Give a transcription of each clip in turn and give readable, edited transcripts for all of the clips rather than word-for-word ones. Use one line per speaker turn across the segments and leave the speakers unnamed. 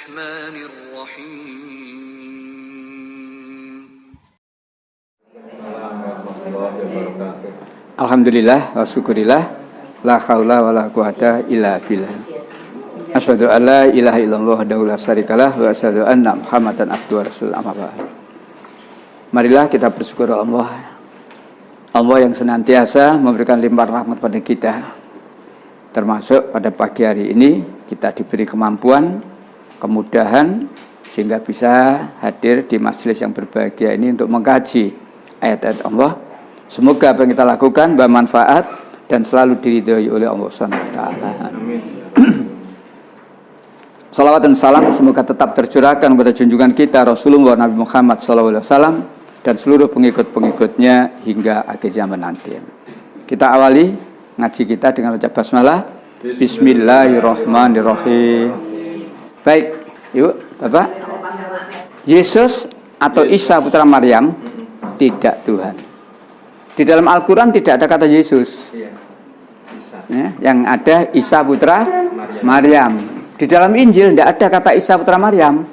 الرحمن الرحيم.
Alhamdulillah wa syukurillah, la haula wa la quwata illa billah. Asyhadu an la ilaha illallah wahdahu la syarikalah wa asyhadu anna Muhammadan abduhu wa rasuluh. Amma ba'd. Marilah kita bersyukur Allah. Allah yang senantiasa memberikan limpahan rahmat pada kita. Termasuk pada pagi hari ini kita diberi kemampuan, kemudahan sehingga bisa hadir di majelis yang berbahagia ini untuk mengkaji ayat-ayat Allah. Semoga apa yang kita lakukan bermanfaat dan selalu diridhoi oleh Allah Subhanahu wa taala. Salawat dan salam semoga tetap tercurahkan kepada junjungan kita Rasulullah Nabi Muhammad SAW dan seluruh pengikut-pengikutnya hingga akhir zaman nanti. Kita awali ngaji kita dengan ucap basmalah. Bismillahirrahmanirrahim. Baik, yuk Bapak. Yesus atau Isa putra Maryam tidak Tuhan. Di dalam Al-Quran tidak ada kata Yesus. Ya, yang ada Isa putra Maryam. Di dalam Injil tidak ada kata Isa putra Maryam.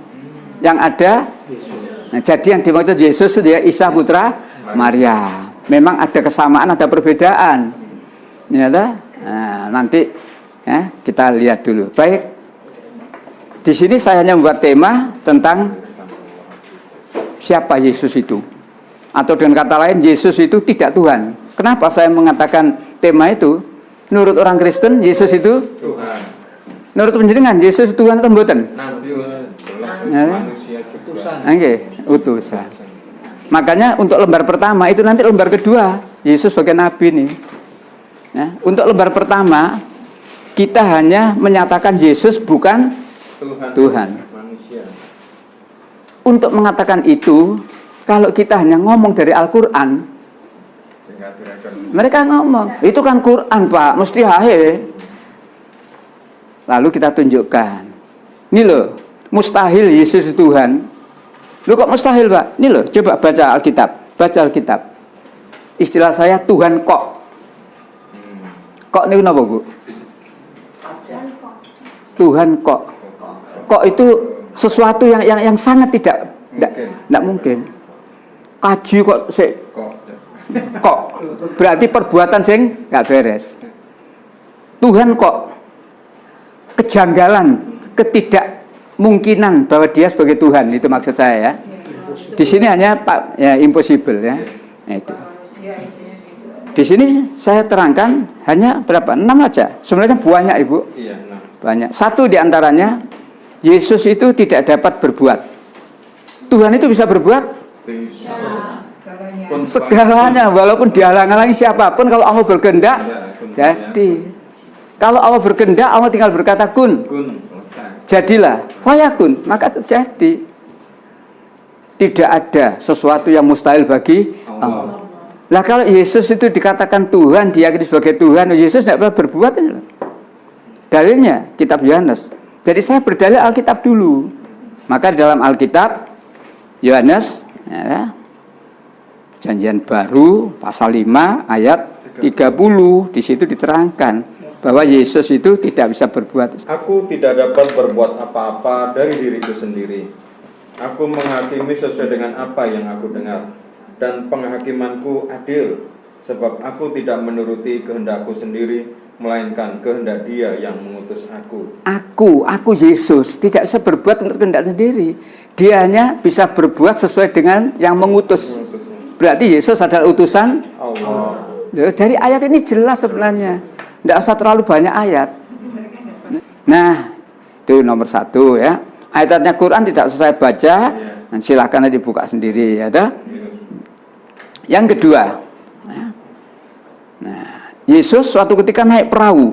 Yang ada, nah, jadi yang dimaksud Yesus itu ya Isa putra Maryam. Memang ada kesamaan, ada perbedaan. Ya, nah, nanti ya, kita lihat dulu. Baik. Di sini saya hanya membuat tema tentang siapa Yesus itu. Atau dengan kata lain, Yesus itu tidak Tuhan. Kenapa saya mengatakan tema itu? Menurut orang Kristen, Yesus itu Tuhan. Menurut penjenengan, Yesus Tuhan atau mboten? Manusia utusan. Oke, utusan. Makanya untuk lembar pertama itu nanti lembar kedua, Yesus sebagai nabi nih. Ya, untuk lembar pertama kita hanya menyatakan Yesus bukan Tuhan. Untuk mengatakan itu, kalau kita hanya ngomong dari Al-Quran, mereka ngomong, itu kan Quran Pak, mesti hahe. Lalu kita tunjukkan, ini loh, mustahil Yesus Tuhan. Loh kok mustahil Pak? Ini loh, coba baca Alkitab. Baca Alkitab. Istilah saya Tuhan kok. Kok ini kenapa Bu? Tuhan kok. Kok itu sesuatu yang sangat tidak mungkin. Kaji kok kok berarti perbuatan sing nggak beres. Tuhan kok, kejanggalan, ketidakmungkinan bahwa dia sebagai Tuhan, itu maksud saya ya. Di sini hanya ya impossible ya. Itu. Di sini saya terangkan hanya berapa? 6 aja. Sebenarnya banyak Ibu. Banyak. Satu di antaranya, Yesus itu tidak dapat berbuat. Tuhan itu bisa berbuat segalanya, walaupun dihalang-halangi siapapun. Kalau Allah berkehendak, jadi. Kalau Allah berkehendak, Allah tinggal berkata kun, jadilah, fayakun, maka terjadi. Tidak ada sesuatu yang mustahil bagi Allah. Lah kalau Yesus itu dikatakan Tuhan, diyakini sebagai Tuhan, Yesus tidak pernah berbuat. Dalilnya kitab Yohanes. Jadi saya berdalil Alkitab dulu. Maka di dalam Alkitab Yohanes ya, Perjanjian Baru pasal 5 ayat 30, di situ diterangkan bahwa Yesus itu tidak bisa berbuat.
Aku tidak dapat berbuat apa-apa dari diriku sendiri. Aku menghakimi sesuai dengan apa yang aku dengar, dan penghakimanku adil, sebab aku tidak menuruti kehendakku sendiri, melainkan kehendak Dia yang mengutus aku.
Aku Yesus tidak bisa berbuat untuk kehendak sendiri. Dia hanya bisa berbuat sesuai dengan yang mengutus. Berarti Yesus adalah utusan Allah. Dari ayat ini jelas sebenarnya. Tidak usah terlalu banyak ayat. Nah, itu nomor 1 ya. Ayat-ayatnya Quran tidak usah saya baca. Silakan dibuka sendiri ya. Yang kedua, nah, Yesus suatu ketika naik perahu.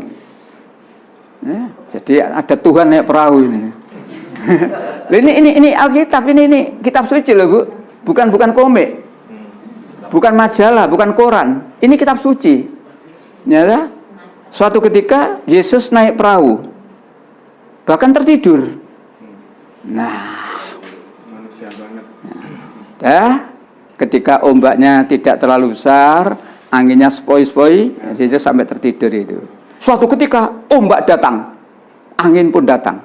Ya, jadi ada Tuhan naik perahu ini. ini Alkitab, ini kitab suci loh Bu. Bukan komik. Bukan majalah, bukan koran. Ini kitab suci. Ya, suatu ketika Yesus naik perahu. Bahkan tertidur. Nah,
Manusia banget.
Ketika ombaknya tidak terlalu besar, anginnya sepoi-sepoi, Yesus sampai tertidur itu. Suatu ketika ombak datang, angin pun datang.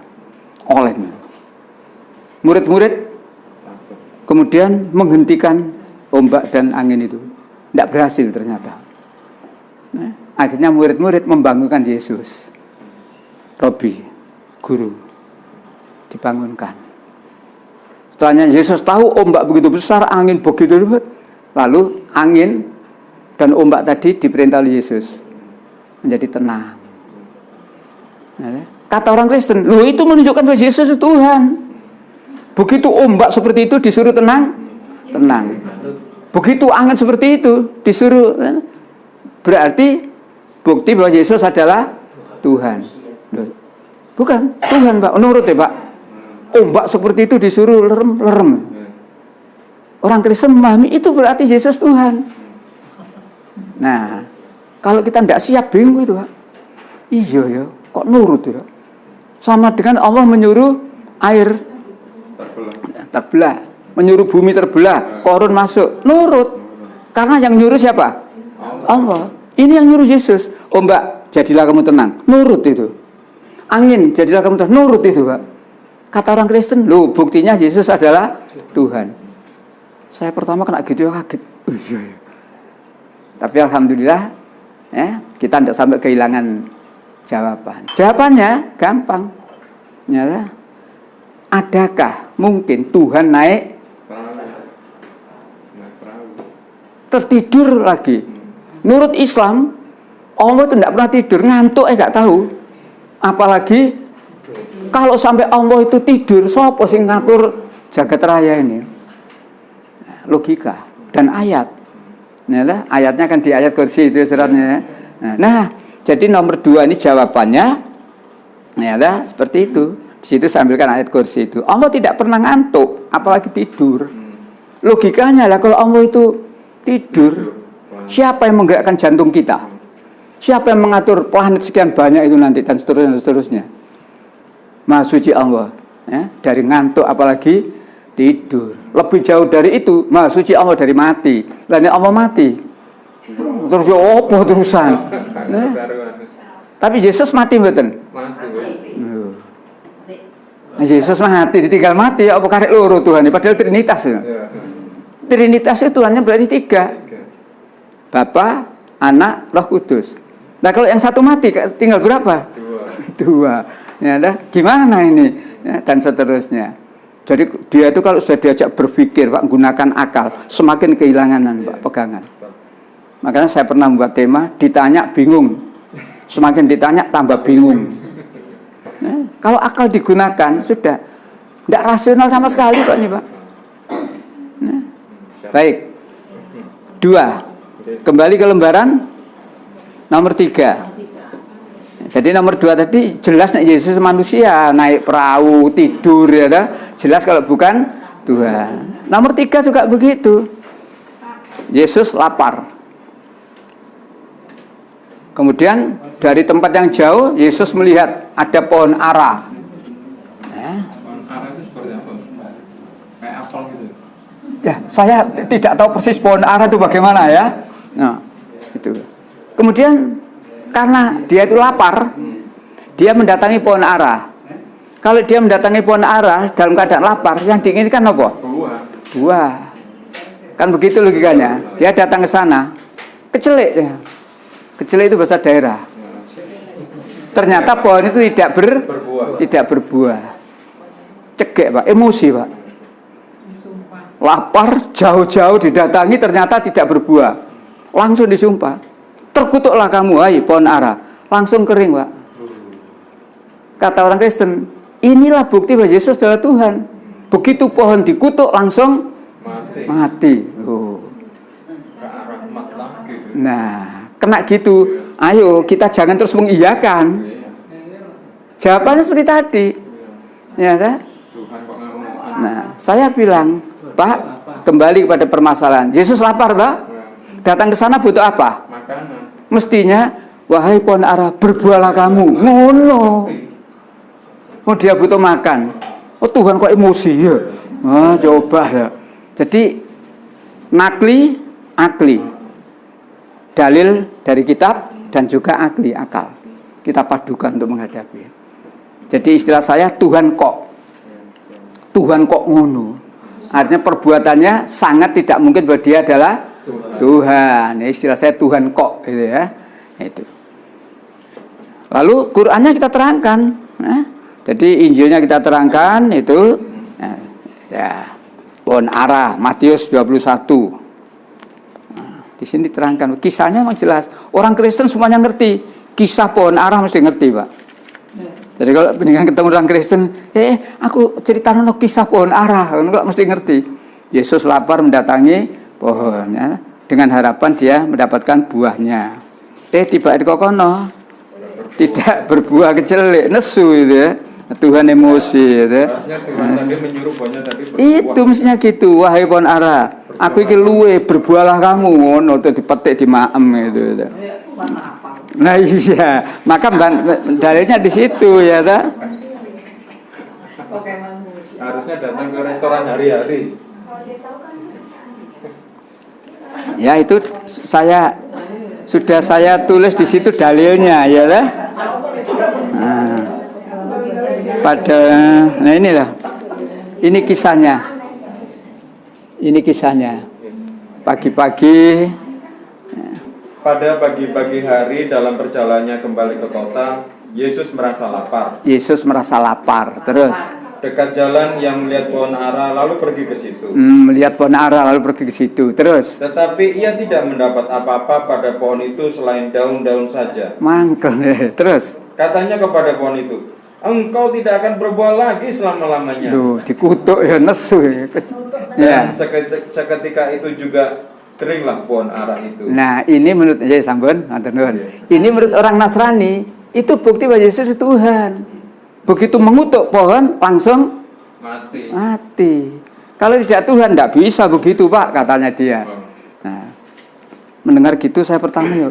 Oleng. Murid-murid kemudian menghentikan ombak dan angin itu. Tidak berhasil ternyata. Nah, akhirnya murid-murid membangunkan Yesus. Robi, guru, dibangunkan. Setelahnya Yesus tahu ombak begitu besar, angin begitu hebat. Lalu angin dan ombak tadi diperintah oleh Yesus menjadi tenang. Nah, kata orang Kristen, loh itu menunjukkan bahwa Yesus itu Tuhan. Begitu ombak seperti itu disuruh tenang, tenang. Begitu angin seperti itu disuruh, berarti bukti bahwa Yesus adalah Tuhan. Bukan Tuhan, Pak. Menurut ya, Pak. Ombak seperti itu disuruh lerem. Orang Kristen memahami itu berarti Yesus Tuhan. Nah, kalau kita tidak siap bingung itu, Pak. Iya ya, kok nurut ya? Sama dengan Allah menyuruh air terbelah, menyuruh bumi terbelah, korun masuk, nurut. Karena yang nyuruh siapa? Allah. Ini yang nyuruh Yesus. Ombak, jadilah kamu tenang, nurut itu. Angin, jadilah kamu tenang, nurut itu, Pak. Kata orang Kristen, loh buktinya Yesus adalah Tuhan. Saya pertama kena gitu ya, kaget. Iya. Tapi alhamdulillah, ya, kita tidak sampai kehilangan jawaban. Jawabannya gampang. Ya, adakah mungkin Tuhan naik tertidur lagi? Menurut Islam, Allah itu tidak pernah tidur, ngantuk gak tahu. Apalagi kalau sampai Allah itu tidur, siapa sing ngatur jagat raya ini? Logika dan ayat. Nah, ayatnya kan di ayat kursi itu suratnya. Nah, jadi nomor 2 ini jawabannya. Ya, seperti itu. Di situ saya ambilkan ayat kursi itu. Allah tidak pernah ngantuk, apalagi tidur. Logikanya lah kalau Allah itu tidur, siapa yang menggerakkan jantung kita? Siapa yang mengatur planet sekian banyak itu nanti dan seterusnya? Maha suci Allah, ya, dari ngantuk apalagi tidur. Lebih jauh dari itu, Maha suci Allah dari mati. Lainnya Allah mati. Terus ya apa terusan? Nah, tapi Yesus mati mboten? Yesus mati, ditinggal mati, apa karek loro Tuhan, padahal Trinitas ya. Trinitas itu Tuhannya berarti 3. Bapa, Anak, Roh Kudus. Nah kalau yang satu mati, tinggal berapa? 2. Ya, gimana ini? Ya, dan seterusnya. Jadi dia itu kalau sudah diajak berpikir, Pak, menggunakan akal, semakin kehilangan, Pak, pegangan. Makanya saya pernah membuat tema, ditanya bingung. Semakin ditanya tambah bingung. Nah, kalau akal digunakan sudah tidak rasional sama sekali kok ini, Pak. Nah, baik. 2. Kembali ke lembaran nomor 3. Jadi nomor 2 tadi jelas nek Yesus manusia, naik perahu, tidur ya dah. Jelas kalau bukan Tuhan. Nomor 3 juga begitu. Yesus lapar. Kemudian dari tempat yang jauh Yesus melihat ada pohon ara.
Pohon ara itu seperti apa? Kayak apel gitu.
Ya, saya tidak tahu persis pohon ara itu bagaimana ya. Nah, itu. Kemudian karena dia itu lapar, dia mendatangi pohon ara. Kalau dia mendatangi pohon ara dalam keadaan lapar, yang diinginkan apa? Buah. Kan begitu logikanya. Dia datang ke sana, kecelik ya. Kecelik itu bahasa daerah. Ternyata pohon itu tidak berbuah. Cegek, Pak, emosi, Pak. Lapar, jauh-jauh didatangi ternyata tidak berbuah. Langsung disumpah. Terkutuklah kamu, hai pohon ara. Langsung kering, Pak. Kata orang Kristen, inilah bukti bahwa Yesus adalah Tuhan. Begitu pohon dikutuk langsung mati. Oh. Nah, kena gitu. Ayo kita jangan terus mengiyakan. Jawabannya seperti tadi. Ya kan? Nah, saya bilang, Pak, kembali kepada permasalahan. Yesus lapar, Pak. Datang ke sana butuh apa?
Makanan.
Mestinya, wahai pohon ara, berbuahlah kamu. Ngono. Oh, dia butuh makan. Oh, Tuhan kok emosi ya? Ah, coba ya. Jadi nakli, akli. Dalil dari kitab dan juga akli, akal. Kita padukan untuk menghadapi. Jadi istilah saya Tuhan kok. Tuhan kok ngono. Artinya perbuatannya sangat tidak mungkin bahwa dia adalah Tuhan. Ya, istilah saya Tuhan kok gitu ya. Itu. Lalu Qur'annya kita terangkan. Jadi Injilnya kita terangkan itu ya. Pohon ara Matius 21. Di sini terangkan kisahnya memang jelas. Orang Kristen semuanya ngerti. Kisah pohon ara mesti ngerti, Pak. Jadi kalau dengan ketemu orang Kristen, aku ceritakan kisah pohon ara, kalau mesti ngerti. Yesus lapar mendatangi pohon, ya, dengan harapan dia mendapatkan buahnya. Tiba di kokono, tidak berbuah, kecelek, nesu itu ya. Tuhan emosi, gitu ya.
Tuhan tadi menyuruh buahnya tadi berbuah.
Itu mestinya gitu, wahai pohon ara, aku iki luwe, berbuahlah kamu, ngono tuh dipetik di maem gitu. Nah iya, maka dalilnya di situ ya, ta?
Harusnya datang ke restoran hari-hari.
Ya itu sudah saya tulis di situ dalilnya ya, ta? Nah inilah, ini kisahnya. Pagi-pagi.
Pada pagi-pagi hari dalam perjalanannya kembali ke kota, Yesus merasa lapar. Terus dekat jalan yang melihat pohon ara lalu pergi ke situ.
Terus.
Tetapi ia tidak mendapat apa-apa pada pohon itu selain daun-daun saja.
Mangkel. Terus.
Katanya kepada pohon itu, engkau tidak akan berbuah lagi selama-lamanya.
Tuh, dikutuk ya, nesu ya.
Dan seketika itu juga keringlah pohon ara itu.
Nah, ini menurut sampun, ini menurut orang Nasrani itu bukti bahwa Yesus itu Tuhan. Begitu mengutuk pohon langsung mati. Kalau tidak Tuhan tidak bisa begitu, Pak, katanya dia. Nah, mendengar gitu saya pertama iya.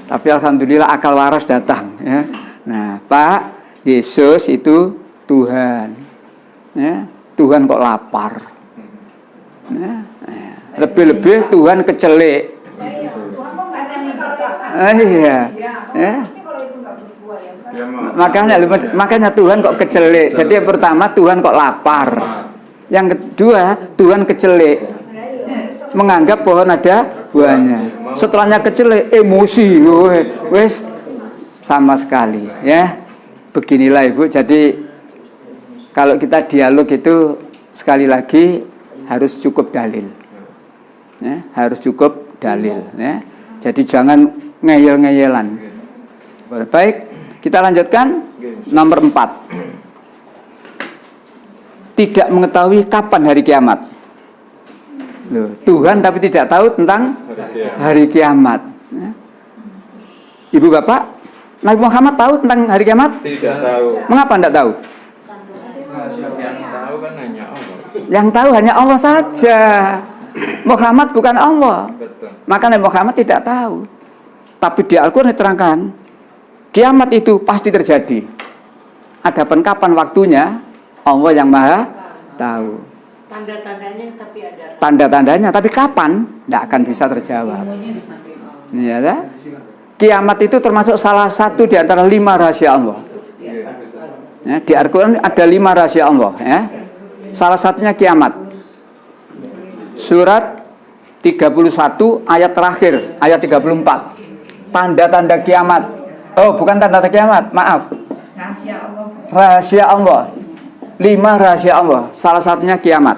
Tapi alhamdulillah akal waras datang ya. Nah, Pak, Yesus itu Tuhan. Ya, Tuhan kok lapar. Ya. Lebih-lebih Tuhan kecelek. Iya. Ya. Makanya Tuhan kok kecelek. Jadi yang pertama Tuhan kok lapar. Yang kedua Tuhan kecelek. Menganggap pohon ada buahnya. Setelahnya kecelek, emosi. Wes sama sekali ya. Beginilah Ibu. Jadi kalau kita dialog itu sekali lagi harus cukup dalil. Ya, harus cukup dalil ya. Jadi jangan ngeyel-ngeyelan. Baik, kita lanjutkan nomor 4. Tidak mengetahui kapan hari kiamat. Loh, Tuhan tapi tidak tahu tentang hari kiamat. Ya. Ibu Bapak, Nabi Muhammad tahu tentang hari kiamat?
Tidak tahu.
Mengapa tidak tahu?
Yang tahu kan hanya Allah.
Yang tahu hanya Allah saja. Muhammad bukan Allah.
Betul.
Maka Nabi Muhammad tidak tahu. Tapi di Al-Quran diterangkan kiamat itu pasti terjadi. Adapun kapan waktunya Allah yang maha tahu. Tanda-tandanya tapi kapan tidak akan bisa terjawab. Ya, kiamat itu termasuk salah satu di antara 5 rahasia Allah. Ya, di Al-Quran ada 5 rahasia Allah ya. Salah satunya kiamat. Surat 31 ayat terakhir, ayat 34. Tanda-tanda kiamat. Oh, bukan tanda-tanda kiamat, maaf. Rahasia Allah. 5 rahasia Allah. Salah satunya kiamat.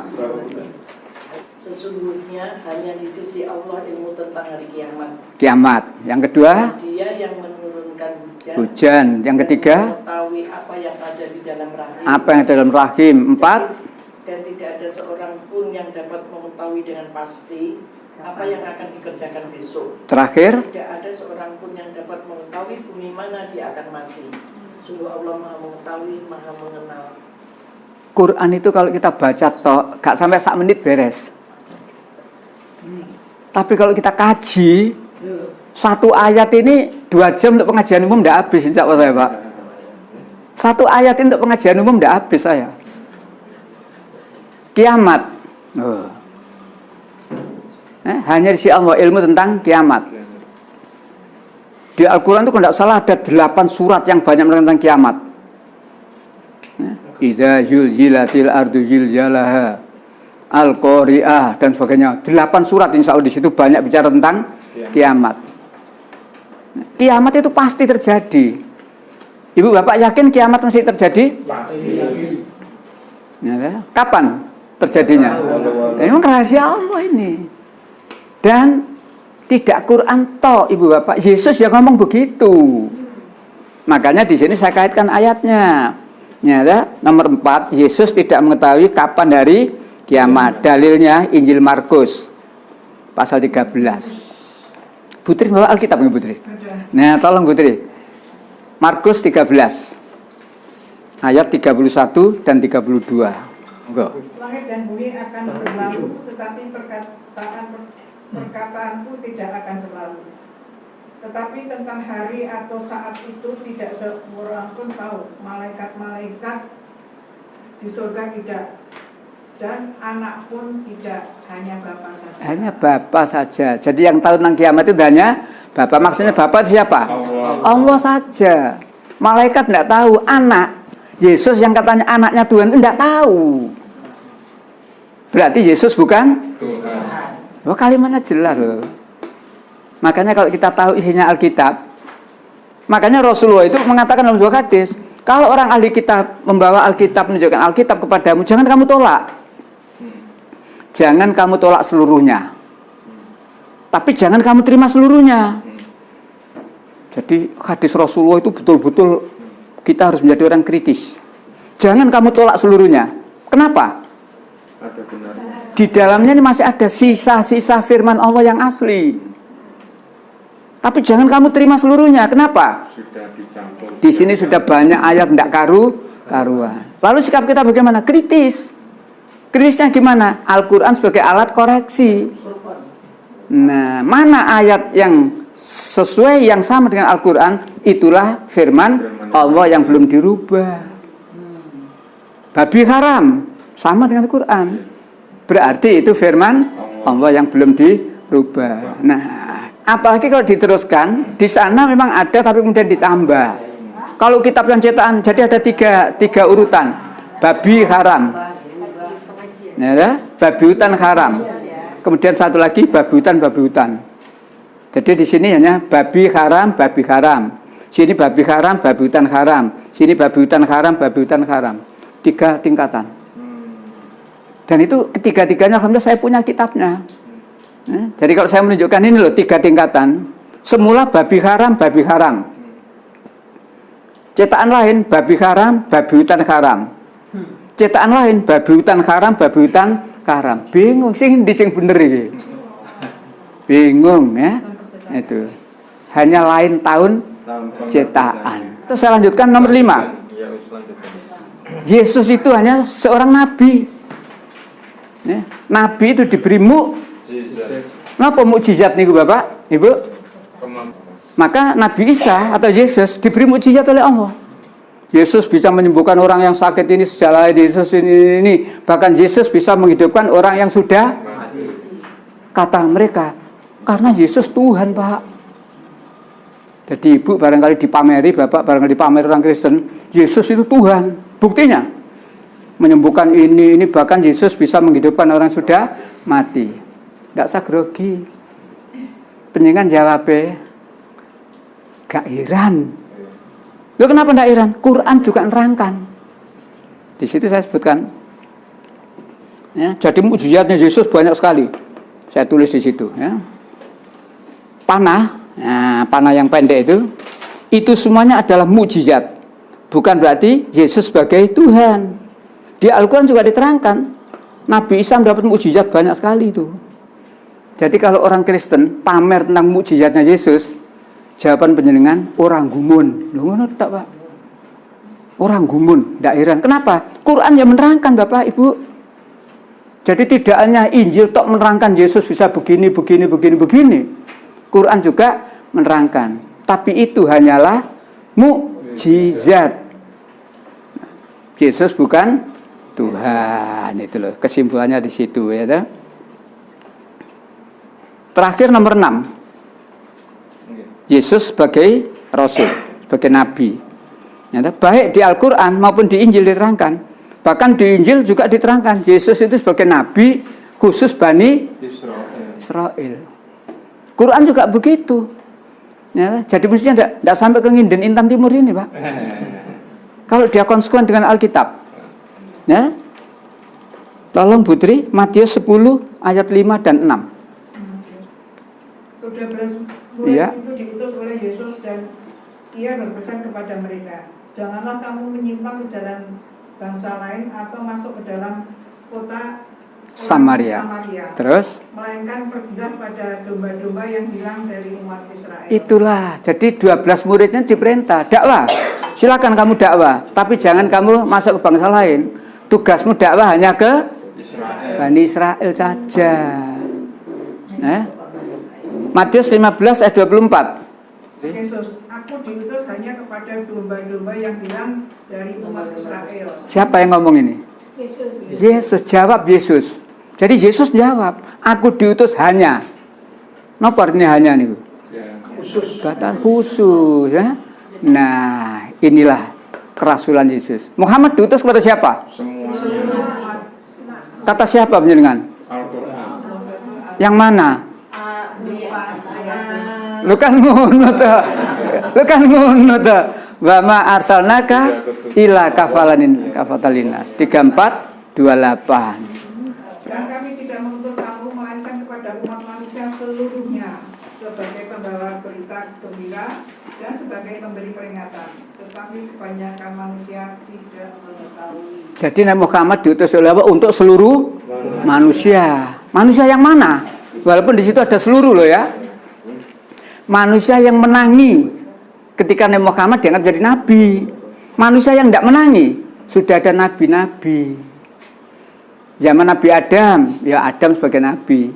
Sesungguhnya hanya di sisi Allah ilmu tentang hari kiamat.
Kiamat. Yang kedua,
Dia yang menurunkan
hujan. Yang ketiga,
mengetahui apa yang ada di dalam rahim.
apa yang ada dalam rahim. 4,
dan tidak ada seorang pun yang dapat mengetahui dengan pasti apa yang akan dikerjakan besok.
terakhir,
Tidak ada seorang pun yang dapat mengetahui bumi mana dia akan mati. Sungguh Allah Maha mengetahui, Maha mengenal.
Quran itu kalau kita baca toh gak sampai 1 menit beres. Tapi kalau kita kaji satu ayat ini 2 jam untuk pengajian umum tidak habis, insya Allah saya, Pak. Satu ayat ini untuk pengajian umum tidak habis saya. Kiamat. Hanya di sisi Allah ilmu tentang kiamat. Di Al-Quran itu kalau tidak salah ada 8 surat yang banyak tentang kiamat. idza zulzilatil ardu zilzalaha, Al-Qari'ah dan sebagainya. 8 surat insya Allah di situ banyak bicara tentang kiamat. Kiamat itu pasti terjadi. Ibu bapak yakin kiamat masih terjadi?
Pasti.
Ya, kapan terjadinya? Memang rahasia Allah ini. Dan tidak Quran toh, ibu bapak, Yesus yang ngomong begitu. Makanya di sini saya kaitkan ayatnya. Ya, nomor 4, Yesus tidak mengetahui kapan hari kiamat. Dalilnya Injil Markus pasal 13. Putri bawa Alkitab nggak Putri? Nah, tolong Putri. Markus 13 ayat 31 dan 32. Enggak.
Langit dan bumi akan berlalu, tetapi perkataanku tidak akan berlalu. Tetapi tentang hari atau saat itu tidak seorang pun tahu. Malaikat-malaikat di surga tidak, dan anak pun tidak, hanya Bapa saja.
Hanya Bapa saja. Jadi yang tahu tentang kiamat itu hanya Bapa. Maksudnya Bapa siapa? Allah saja. Malaikat tidak tahu. Anak Yesus yang katanya anaknya Tuhan tidak tahu. Berarti Yesus bukan
Tuhan.
Wah, kalimatnya jelas loh. Makanya kalau kita tahu isinya Alkitab, makanya Rasulullah itu mengatakan dalam sebuah hadis, kalau orang ahli kitab membawa Alkitab, menunjukkan Alkitab kepadamu, jangan kamu tolak. Jangan kamu tolak seluruhnya. Tapi jangan kamu terima seluruhnya. Jadi hadis Rasulullah itu betul-betul kita harus menjadi orang kritis. Jangan kamu tolak seluruhnya. Kenapa?
Ada benarnya.
Di dalamnya ini masih ada sisa-sisa firman Allah yang asli. Tapi jangan kamu terima seluruhnya. Kenapa?
Sudah dicampur.
Di sini sudah banyak ayat tidak karuan. Lalu sikap kita bagaimana? Kritis. Kritisnya gimana? Al-Quran sebagai alat koreksi. Nah, mana ayat yang sesuai yang sama dengan Al-Quran, itulah firman Allah yang belum dirubah. Babi haram sama dengan Al-Quran, berarti itu firman Allah yang belum dirubah. Nah, apalagi kalau diteruskan, di sana memang ada tapi kemudian ditambah. Kalau kitab yang cetakan, jadi ada tiga urutan. Babi haram, ya, babi hutan haram. Kemudian satu lagi babi hutan. Jadi di sini hanya babi haram. Sini babi haram, babi hutan haram. Sini babi hutan haram. 3 tingkatan. Dan itu ketiga-tiganya alhamdulillah saya punya kitabnya. Jadi kalau saya menunjukkan ini loh 3 tingkatan. Semula babi haram. Cetakan lain babi haram, babi hutan haram. Cetakan lain babi hutan haram. Bingung sing bener iki. Bingung ya. Itu. Hanya lain tahun cetakan. Terus saya lanjutkan nomor 5. Yesus itu hanya seorang nabi. Ya. Nabi itu diberi Kenapa mukjizat nih Bapak, Ibu? Maka Nabi Isa atau Yesus diberi mukjizat oleh Allah. Yesus bisa menyembuhkan orang yang sakit ini, sejalan Yesus ini. Bahkan Yesus bisa menghidupkan orang yang sudah mati. Kata mereka, karena Yesus Tuhan, Pak. Jadi Ibu barangkali dipameri, Bapak barangkali dipameri orang Kristen, Yesus itu Tuhan. Buktinya menyembuhkan ini bahkan Yesus bisa menghidupkan orang yang sudah mati. Tidak usah grogi. Penjenengan jawab, gak heran. Loh kenapa tidak heran? Quran juga nerangkan. Di situ saya sebutkan. Ya, jadi mukjizatnya Yesus banyak sekali. Saya tulis di situ. Ya. Panah yang pendek itu semuanya adalah mukjizat. Bukan berarti Yesus sebagai Tuhan. Di Al-Quran juga diterangkan. Nabi Isa mendapat mukjizat banyak sekali itu. Jadi kalau orang Kristen pamer tentang mukjizatnya Yesus, jawaban penjenengan orang gumun. Loh ngono tak, Pak? Orang gumun, ndak heran. Kenapa? Quran yang menerangkan, Bapak, Ibu. Jadi tidak hanya Injil tok menerangkan Yesus bisa begini. Quran juga menerangkan. Tapi itu hanyalah mukjizat. Yesus bukan Tuhan. Itu loh, kesimpulannya di situ ya. Toh? Terakhir nomor 6. Yesus sebagai Rasul, sebagai Nabi. Ya, baik di Al-Quran maupun di Injil diterangkan Bahkan di Injil juga diterangkan Yesus itu sebagai nabi khusus Bani Israel. Quran juga begitu. Ya, jadi mestinya tidak sampai ke Nginden Intan Timur ini, Pak. Kalau dia konsekuen dengan Alkitab. Ya. Tolong Putri, Matius 10 ayat 5 dan 6.
Kedua belas murid
Iya.
itu diutus oleh Yesus dan ia berpesan kepada mereka, janganlah kamu menyimpang ke jalan bangsa lain atau masuk ke dalam kota
Samaria. Terus
melainkan pergilah pada domba-domba yang hilang dari umat Israel.
itulah. Jadi 12 muridnya diperintah dakwah. Silakan kamu dakwah, tapi jangan kamu masuk ke bangsa lain. Tugasmu dakwah hanya ke Bani Israel saja. Matius 15 ayat 24.
Yesus, aku diutus hanya kepada domba-domba yang hilang dari umat Israel.
Siapa yang ngomong ini? Yesus. Jawab Yesus. Jadi Yesus jawab, aku diutus hanya. Napa artinya hanya nih?
Khusus.
Kata khusus ya. Nah, inilah kerasulan Yesus. Muhammad diutus kepada siapa?
Semuanya.
Kata siapa panjenengan?
Al-Quran.
Yang mana? Lu kan ngono tuh. Wa ma arsalnaka ila kafatalinas. 34:28.
Dan kami tidak mengutus kamu melainkan kepada umat manusia seluruhnya sebagai pembawa berita gembira dan sebagai pemberi peringatan. Tetapi kebanyakan manusia tidak mengetahui.
Jadi Nabi Muhammad diutus oleh Allah untuk seluruh manusia. Manusia yang mana? Walaupun di situ ada seluruh loh ya. Manusia yang menangi ketika Nabi Muhammad diangkat jadi nabi. Manusia yang tidak menangi, sudah ada nabi-nabi. Zaman Nabi Adam, ya Adam sebagai nabi.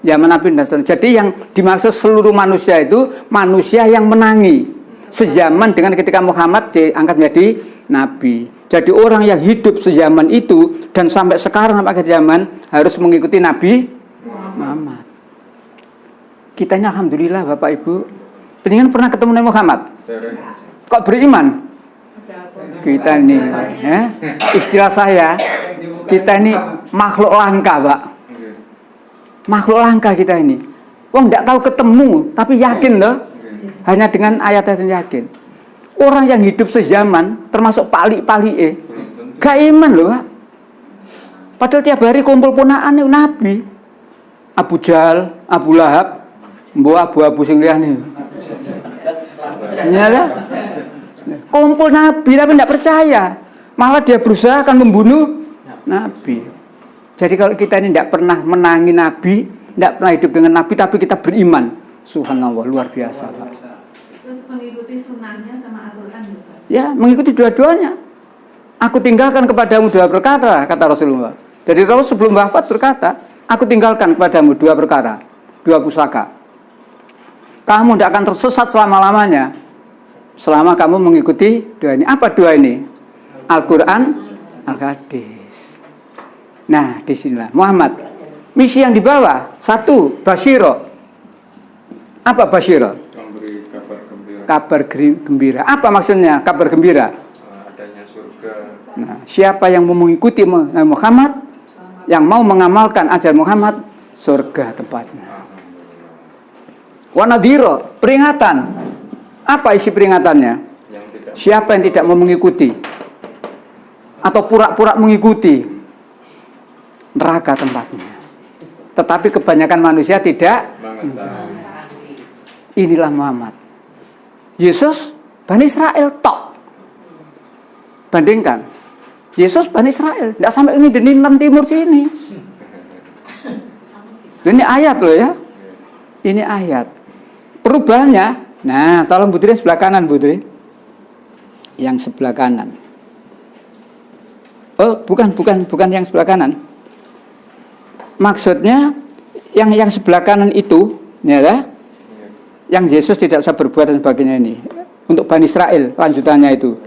Zaman Nabi Nasrani. Jadi yang dimaksud seluruh manusia itu manusia yang menangi. Sejaman dengan ketika Muhammad diangkat menjadi nabi. Jadi orang yang hidup sejaman itu dan sampai sekarang sampai akhir zaman harus mengikuti Nabi Muhammad. Kita ini alhamdulillah Bapak Ibu. Pengen pernah ketemu Nabi Muhammad? Kok beriman? Kita ini ya, istilah saya, kita ini makhluk langka, Pak. Makhluk langka kita ini. Wong tidak tahu ketemu, tapi yakin loh. Hanya dengan ayat-ayat yakin. Orang yang hidup sejaman, termasuk pali-pali gak iman loh, Pak. Padahal tiap hari kumpul punaan itu Nabi. Abu Jahal, Abu Lahab, mbok abu-abu sing liyane. Nyala. Kumpul Nabi tapi tidak percaya. Malah dia berusaha akan membunuh Nabi. Jadi kalau kita ini tidak pernah menangi Nabi, tidak pernah hidup dengan Nabi, tapi kita beriman, subhanallah, luar biasa, Pak.
Terus mengikuti sunnahnya sama Al-Quran bisa?
Ya, mengikuti dua-duanya. Aku tinggalkan kepadamu 2 perkara, kata Rasulullah. Jadi Rasul sebelum wafat berkata, aku tinggalkan kepadamu 2 perkara, 2 pusaka. Kamu tidak akan tersesat selama-lamanya selama kamu mengikuti 2 ini. Apa 2 ini? Al-Quran, Al-Hadis. Nah, disinilah Muhammad. Misi yang dibawa 1, Basyiro. Apa Basyiro?
Memberi kabar gembira.
Kabar gembira. Apa maksudnya kabar gembira?
Adanya surga.
Nah, siapa yang mau mengikuti Nabi Muhammad, yang mau mengamalkan ajaran Muhammad, surga tempatnya. Wanadhiro, peringatan. Apa isi peringatannya? Siapa yang tidak mau mengikuti atau pura-pura mengikuti, neraka tempatnya. Tetapi kebanyakan manusia tidak. Inilah Muhammad. Yesus Bani Israel tok. Bandingkan. Yesus Bani Israel, tidak sampai ini di Intan Timur sini. Ini ayat loh ya. Ini ayat. Perubahannya, nah tolong Putri sebelah kanan Putri. Yang sebelah kanan. Oh, bukan yang sebelah kanan. Maksudnya yang sebelah kanan itu, ya, yang Yesus tidak bisa berbuat dan sebagainya ini. Untuk Bani Israel lanjutannya itu.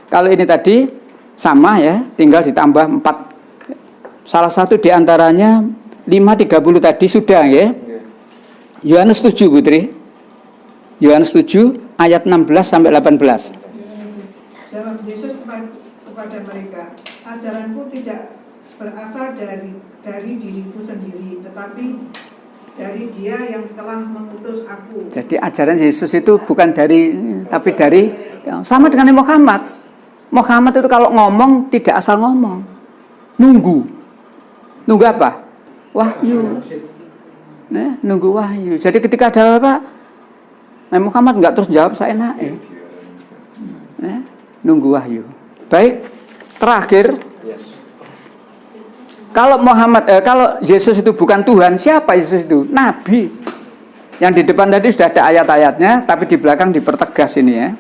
Kalau ini tadi sama ya, tinggal ditambah 4. Salah satu diantaranya 5:30 tadi sudah ya. Yohanes 7 Putri. Yohanes 7 ayat 16 sampai 18.
Jawab Yesus kepada mereka, ajaranku tidak berasal dari diriku sendiri, tetapi dari Dia yang telah mengutus aku.
Jadi ajaran Yesus itu bukan dari, tapi dari, sama dengan Muhammad. Muhammad itu kalau ngomong tidak asal ngomong, nunggu apa? Wahyu. Nunggu wahyu. Jadi ketika ada apa, Muhammad nggak terus jawab saya nunggu wahyu. Baik, terakhir. Kalau kalau Yesus itu bukan Tuhan, siapa Yesus itu? Nabi. Yang di depan tadi sudah ada ayat-ayatnya, tapi di belakang dipertegas ini ya.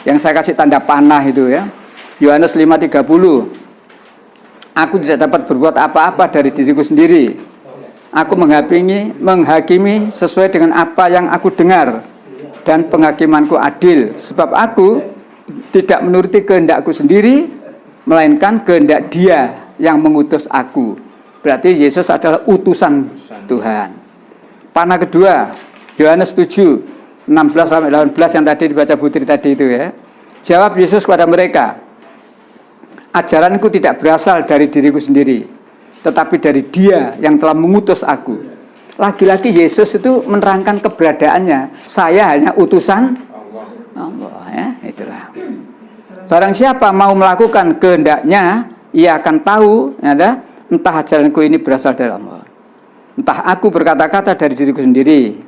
Yang saya kasih tanda panah itu ya. Yohanes 5:30. Aku tidak dapat berbuat apa-apa dari diriku sendiri. Aku menghakimi sesuai dengan apa yang aku dengar, dan penghakimanku adil, sebab aku tidak menuruti kehendakku sendiri, melainkan kehendak Dia yang mengutus aku. Berarti Yesus adalah utusan Tuhan. Panah kedua, Yohanes 7:16-18 yang tadi dibaca Putri tadi itu ya. Jawab Yesus kepada mereka, ajaranku tidak berasal dari diriku sendiri, tetapi dari Dia yang telah mengutus aku. Lagi-lagi Yesus itu menerangkan keberadaannya. Saya hanya utusan Allah ya, itulah. Barang siapa mau melakukan kehendaknya, ia akan tahu entah ajaranku ini berasal dari Allah, entah aku berkata-kata dari diriku sendiri.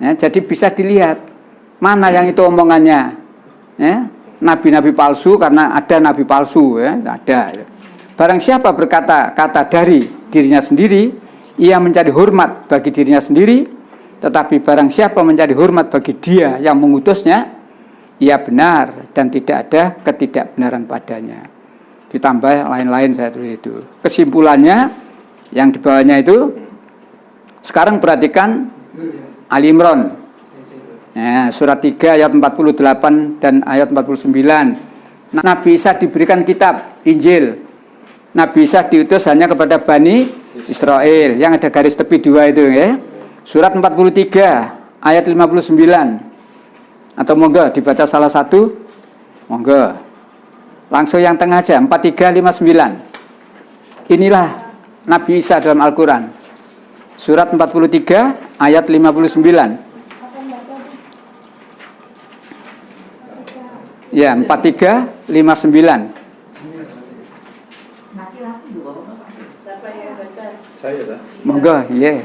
Ya, jadi bisa dilihat mana yang itu omongannya. Ya, nabi-nabi palsu, karena ada nabi palsu ya, ada. Barang siapa berkata-kata dari dirinya sendiri, ia mencari hormat bagi dirinya sendiri. Tetapi barang siapa mencari hormat bagi Dia yang mengutusnya, ia benar dan tidak ada ketidakbenaran padanya. Ditambah lain-lain saya tulis itu. Kesimpulannya yang di bawahnya itu, sekarang perhatikan Ali Imran. Ya, surat 3 ayat 48 dan ayat 49. Nabi Isa diberikan kitab Injil. Nabi Isa diutus hanya kepada Bani Israel, yang ada garis tepi 2 itu ya. Surat 43 ayat 59. Atau monggo dibaca salah satu. Monggo. Langsung yang tengah aja, 4359. Inilah Nabi Isa dalam Al-Quran. Surat 43 ayat 59. Ya, 4359.
Siapa yang baca?
Saya dah.
Monggo, iya.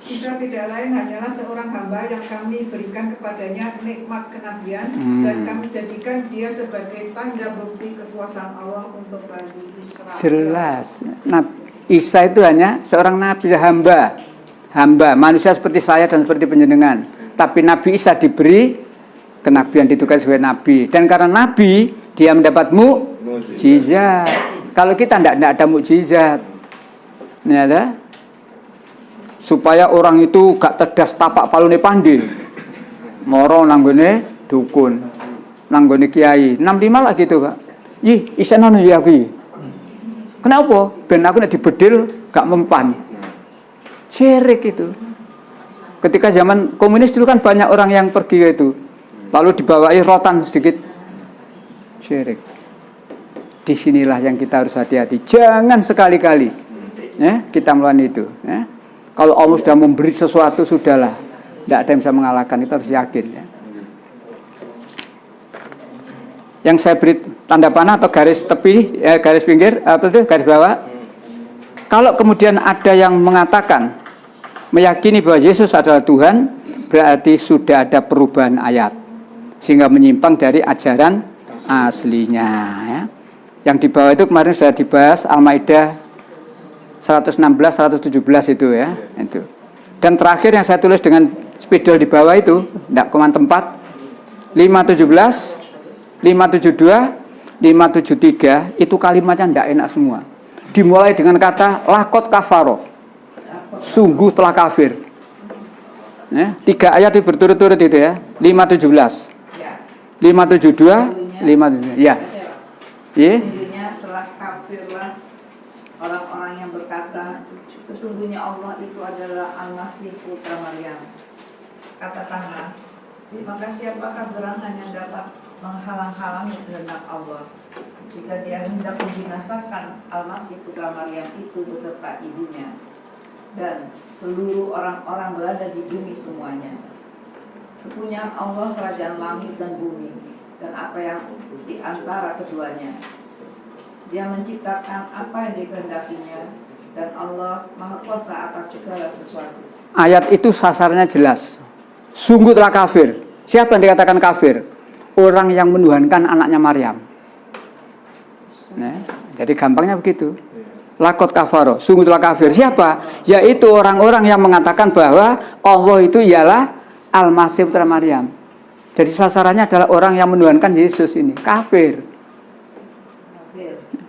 Isa tidak lain hanyalah seorang hamba yang kami berikan kepadanya nikmat kenabian, dan kami jadikan dia sebagai tanda bukti kekuasaan Allah untuk Bani Israel.
Jelas. Isa itu hanya seorang nabi, hamba, manusia seperti saya dan seperti panjenengan. Tapi Nabi Isa diberi kenabian, ditugas sebagai nabi. Dan karena nabi, dia mendapat mukjizat. Kalau kita tidak ada mukjizat, ini ada. Supaya orang itu gak tedas tapak palune pandi, moro nanggone dukun, nanggone kiai, 65 lah gitu Pak. Ih, isen ono ya aku. Kenapa? Ben aku nek dibedil gak mempan. Syirik itu. Ketika zaman komunis dulu kan banyak orang yang pergi itu, lalu dibawahi rotan sedikit. Syirik. Disinilah yang kita harus hati-hati. Jangan sekali-kali ya kita melawan itu ya. Kalau Allah sudah memberi sesuatu, sudahlah, tidak ada yang bisa mengalahkan, kita harus yakin ya. Yang saya beri tanda panah atau garis tepi, garis pinggir, garis bawah. Kalau kemudian ada yang mengatakan, meyakini bahwa Yesus adalah Tuhan, berarti sudah ada perubahan ayat, sehingga menyimpang dari ajaran aslinya ya. Yang di bawah itu kemarin sudah dibahas, Al-Maidah 116, 117 itu ya, itu. Dan terakhir yang saya tulis dengan spidol di bawah itu, tidak koman tempat, 517, 572, 573, itu kalimatnya tidak enak semua. Dimulai dengan kata lakot kafaro, sungguh telah kafir. Ya, 3 ayat itu berturut-turut itu ya, 517, 572, 573, ya. Iya.
Telah kafirlah orang-orang yang berkata, sesungguhnya Allah itu adalah Al-Masih putra Maryam. Katakanlah, maka siapakah gerangan yang dapat menghalang-halangi kehendak Allah? jika dia hendak membinasakan Al-Masih putra Maryam itu beserta ibunya dan seluruh orang-orang berada di bumi semuanya. Kepunyaan Allah kerajaan langit dan bumi dan apa yang di antara keduanya. Dia menciptakan apa yang dikehendakinya dan Allah Maha Kuasa atas segala sesuatu.
Ayat itu sasarannya jelas. Sungguh telah kafir. Siapa yang dikatakan kafir? Orang yang menuhankan anaknya Maryam. Nah, jadi gampangnya begitu. Lakot kafaro, sungguh telah kafir. Siapa? Yaitu orang-orang yang mengatakan bahwa Allah itu ialah Al-Masih putra Maryam. Jadi sasarannya adalah orang yang menuhankan Yesus ini. Kafir.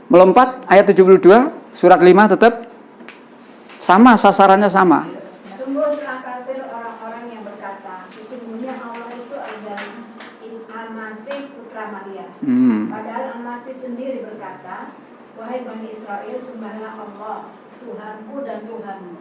Melompat ayat 72, surat 5 tetap sama, sasarannya sama.
Sungguh telah kafir orang-orang yang berkata, sesungguhnya Allah itu adalah Al-Masih putra Maryam. Padahal Al-Masih sendiri berkata, wahai Bani Israel, sembahlah Allah, Tuhanku dan Tuhanmu.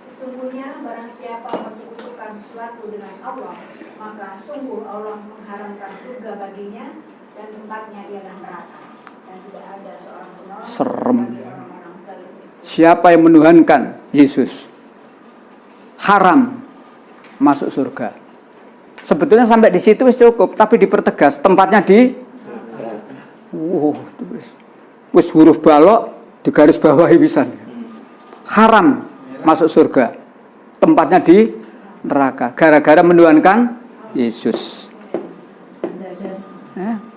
Sesungguhnya barang siapa menyekutukan sesuatu dengan Allah, maka sungguh Allah mengharamkan surga baginya dan tempatnya ialah neraka. Dan tidak ada seorang penolong
Serem.
bagi orang-orang zalim itu.
Siapa yang menuhankan Yesus haram masuk surga. Sebetulnya sampai di situ wis cukup, tapi dipertegas tempatnya di wis huruf balok di garis bawahi pisan. Haram masuk surga. Tempatnya di neraka gara-gara menuhankan Yesus.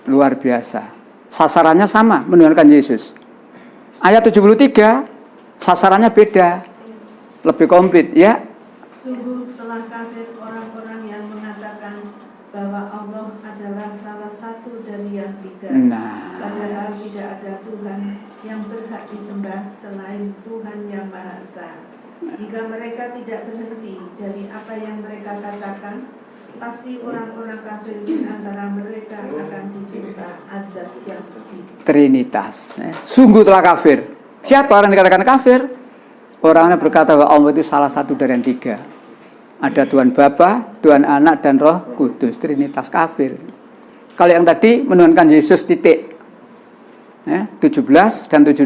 Luar biasa. Sasarannya sama, menuhankan Yesus. Ayat 73 sasarannya beda. Lebih komplit, ya.
Sungguh telah kafir orang-orang yang mengatakan bahwa Allah adalah salah satu dari yang tiga.
Nah,
Padahal tidak ada Tuhan yang berhak disembah selain Tuhan yang Maha Esa. Jika mereka tidak berhenti dari apa yang mereka katakan, pasti orang-orang kafir di antara mereka akan ditimpa azab yang pedih.
Trinitas. Sungguh telah kafir. Siapa orang yang dikatakan kafir? Orang yang berkata bahwa Allah itu salah satu dari yang tiga. Ada Tuhan Bapa, Tuhan Anak, dan Roh Kudus. Trinitas, kafir. Kalau yang tadi menuhankan Yesus titik. 17 dan 72.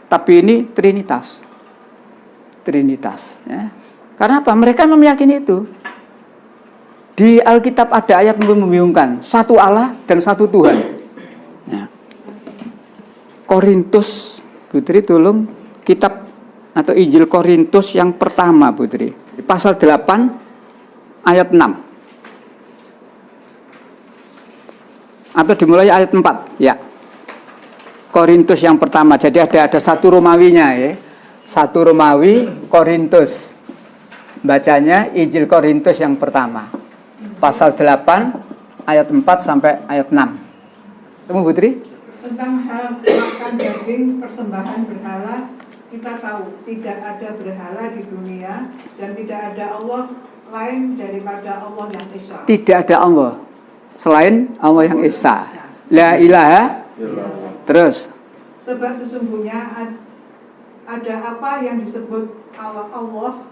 Tapi ini Trinitas. Trinitas. Karena apa? Mereka meyakini itu. Di Alkitab ada ayat yang membingungkan. Satu Allah dan satu Tuhan. Korintus, Putri tolong kitab atau Injil Korintus yang pertama, Putri. Pasal 8 ayat 6. Atau dimulai ayat 4, ya. Korintus yang pertama. Jadi ada satu Romawinya, ya. Satu Romawi, Korintus. Bacanya Injil Korintus yang pertama. Pasal 8 ayat 4 sampai ayat 6. Temu Putri?
Tentang hal makan daging persembahan berhala, kita tahu tidak ada berhala di dunia dan tidak ada Allah lain daripada Allah yang Esa.
Tidak ada Allah selain Allah yang Esa. La ilaha. Terus.
Sebab sesungguhnya ada apa yang disebut Allah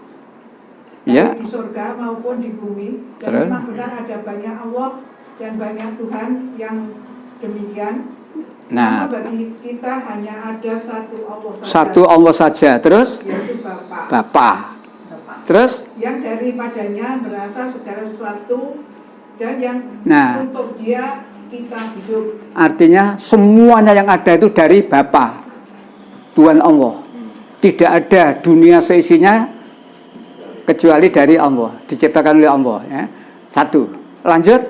Ya.
di surga maupun di bumi. Dan
Terus?
memang benar ada banyak Allah dan banyak Tuhan yang demikian.
Nah,
Karena bagi kita hanya ada satu Allah saja.
satu Allah saja. Terus
Yaitu Bapa.
Bapa. Terus
Yang daripadanya berasal segala sesuatu dan yang
Nah.
untuk Dia kita hidup.
artinya semuanya yang ada itu dari Bapa, Tuhan Allah. Tidak ada dunia seisinya kecuali dari Allah, diciptakan oleh Allah, ya. Satu. Lanjut.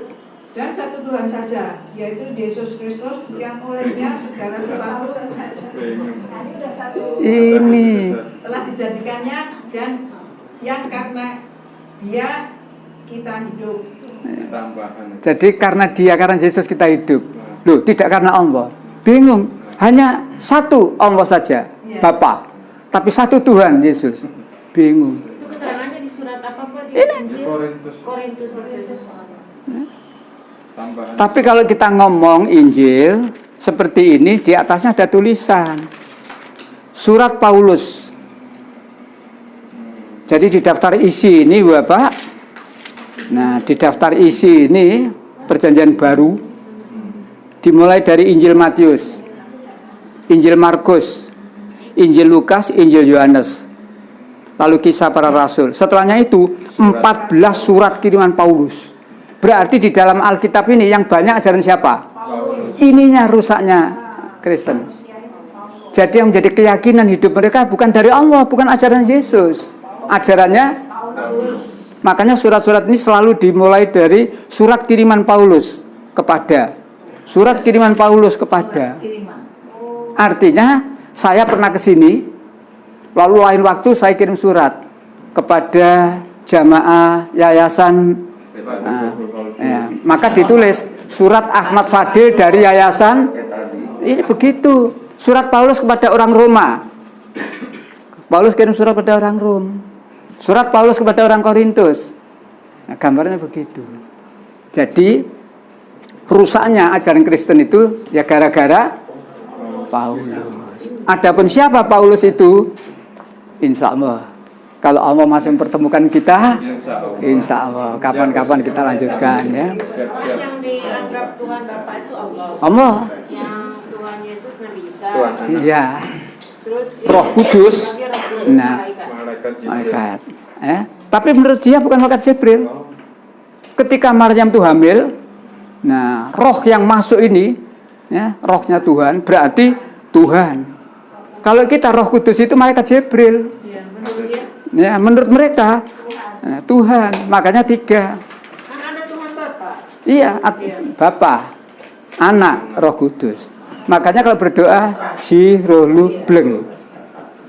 Dan satu Tuhan saja, yaitu Yesus Kristus yang olehnya segala sesuatu
Ini
telah dijadikannya dan yang karena Dia kita hidup.
Tambahan.
jadi karena dia, karena Yesus kita hidup. Loh, tidak karena Allah. Bingung. Hanya satu Allah saja,
Iya.
Bapa. Tapi satu Tuhan Yesus. Bingung.
Itu keterangannya di surat apa Pak? Di
Ini.
Injil
Korintus.
Korintus itu.
Tambahan.
Tapi kalau kita ngomong Injil seperti ini, di atasnya ada tulisan surat Paulus. Jadi di daftar isi ini Bapak. Nah, di daftar isi ini perjanjian baru dimulai dari Injil Matius. Injil Markus, Injil Lukas, Injil Yohanes. Lalu Kisah Para Rasul. Setelahnya itu 14 surat kiriman Paulus. Berarti di dalam Alkitab ini yang banyak ajaran siapa? Ininya rusaknya Kristen. Jadi yang menjadi keyakinan hidup mereka bukan dari Allah, bukan ajaran Yesus. Ajarannya, makanya surat-surat ini selalu dimulai dari surat kiriman Paulus kepada. Surat kiriman Paulus kepada. Artinya saya pernah ke sini, lalu lain waktu saya kirim surat kepada jamaah yayasan. Maka ditulis surat Ahmad Fadil dari yayasan. Ini begitu. Surat Paulus kepada orang Roma. Paulus kirim surat kepada orang Rom. Surat Paulus kepada orang Korintus. Nah, gambarnya begitu. Jadi rusaknya ajaran Kristen itu ya gara-gara Paulus. Adapun siapa Paulus itu? Insya Allah. Kalau Allah masih mempertemukan kita, insya Allah. Kapan-kapan kita lanjutkan ya.
Yang dianggap Tuhan Bapa itu Allah.
Allah.
Yang Tuhan Yesus Nabi Isa.
Iya.
Terus
Roh Kudus. Nah,
Malaikat Jibril.
malaikat. Tapi menurut dia bukan malaikat Jibril. Ketika Maryam itu hamil, nah roh yang masuk ini, ya, rohnya Tuhan berarti Tuhan. Kalau kita Roh Kudus itu malaikat Jibril.
ya, menurut dia
Ya, menurut mereka Tuhan. Makanya 3.
kan ada Tuhan Bapa.
Iya, Bapa, Anak, Roh Kudus. Makanya kalau berdoa si rolu bleng.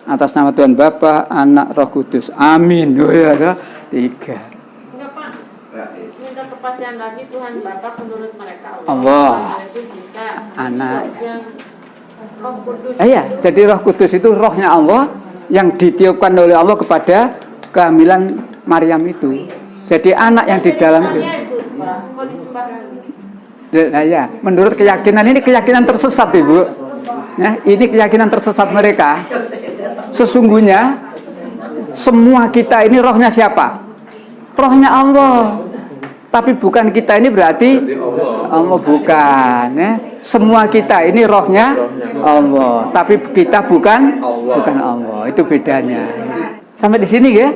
Atas nama Tuhan Bapa, Anak, Roh Kudus. Amin. Oh ya, 3.
Enggak Pak. Minta kepastian lagi Tuhan Bapa menurut mereka
Allah.
Yesus Isa.
Anak.
Yang Roh Kudus.
Iya, jadi Roh Kudus itu rohnya Allah yang ditiupkan oleh Allah kepada kehamilan Maryam itu. Jadi anak yang di dalam itu.
Yesus Pak. Kok disembah lagi?
Nah, ya, menurut keyakinan ini keyakinan tersesat, Ibu. Ya, ini keyakinan tersesat mereka. Sesungguhnya semua kita ini rohnya siapa? Rohnya Allah. Tapi bukan kita ini berarti Allah bukan, ya. Semua kita ini rohnya Allah, tapi kita bukan Allah. Itu bedanya. Sampai di sini ya.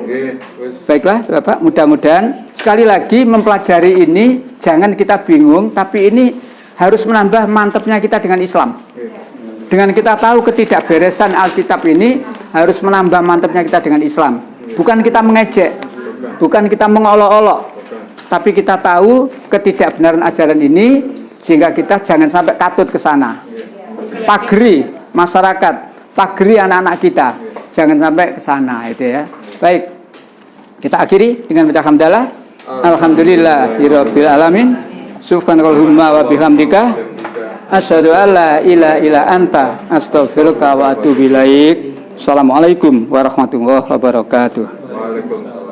Baiklah, Bapak, mudah-mudahan sekali lagi mempelajari ini jangan kita bingung, tapi ini harus menambah mantepnya kita dengan Islam. Dengan kita tahu ketidakberesan Alkitab ini harus menambah mantepnya kita dengan Islam. Bukan kita mengejek, bukan kita mengolok-olok, tapi kita tahu ketidakbenaran ajaran ini sehingga kita jangan sampai katut ke sana. Pagri masyarakat, pagri anak-anak kita, jangan sampai ke sana itu ya. Baik. Kita akhiri dengan baca hamdalah. Alhamdulillahirabbil alamin. Subhanakallahumma wa bihamdika asyhadu an la ilaha illa anta astaghfiruka wa atubu ilaik. Assalamualaikum warahmatullahi wabarakatuh.
Waalaikumsalam.